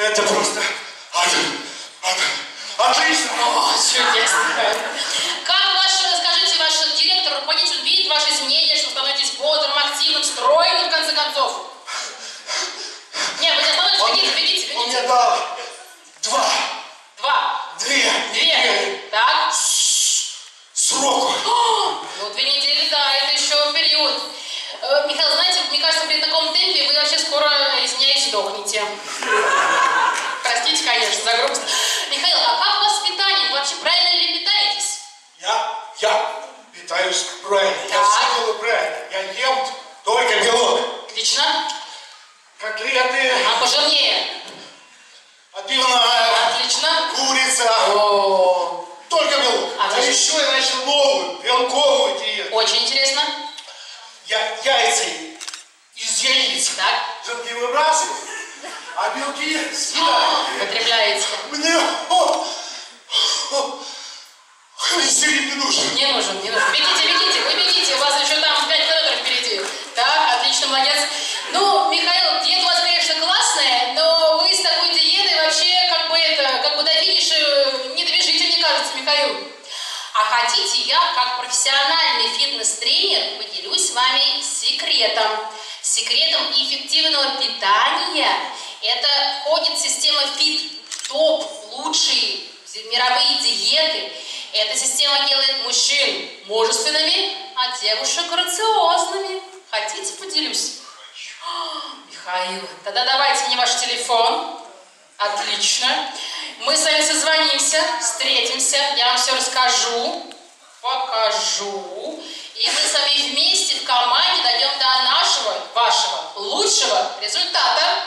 Это просто отлично. О, чудесно. Как ваш, скажите, ваш директор, руководитель видит ваши изменения, что вы становитесь бодрым, активным, стройным, в конце концов? Нет, вы не остановитесь, бегите. Он мне дал две недели. Так. Сроку. Ну, 2 недели, да, это еще период. Михаил, знаете, мне кажется, при таком темпе вы вообще скоро, извиняюсь, сдохнете. Простите, конечно, за грубость. Михаил, а как у вас с питанием? Вы вообще правильно ли питаетесь? Я питаюсь правильно. Я все делаю правильно. Я ем только белок. Отлично. Котлеты. А пожирнее? Отбивная. Отлично. Курица. О. Только белок. А еще я начал новую белковую диету. Очень интересно. Я яйца из яиц. Так. Желтки выбрасываю, а белки съедаю. Потребляете. Мне холестерин не нужен. Не нужен. Бегите, вы бегите, у вас еще там 5 километров впереди. Так, отлично, молодец. Ну, Михаил, диета у вас, конечно, классная, но вы с такой диетой вообще как бы до финиша не добежите, мне кажется, Михаил. А хотите, я, как профессиональный фитнес-тренер, поделюсь с вами секретом. Секретом эффективного питания. Это входит система FIT, топ, лучшие мировые диеты. Эта система делает мужчин мужественными, а девушек грациозными. Хотите, поделюсь? Михаил, тогда давайте мне ваш телефон. Отлично. Мы с вами созвонимся, встретимся, я вам все расскажу, покажу. И мы с вами вместе в команде дойдем до вашего лучшего результата.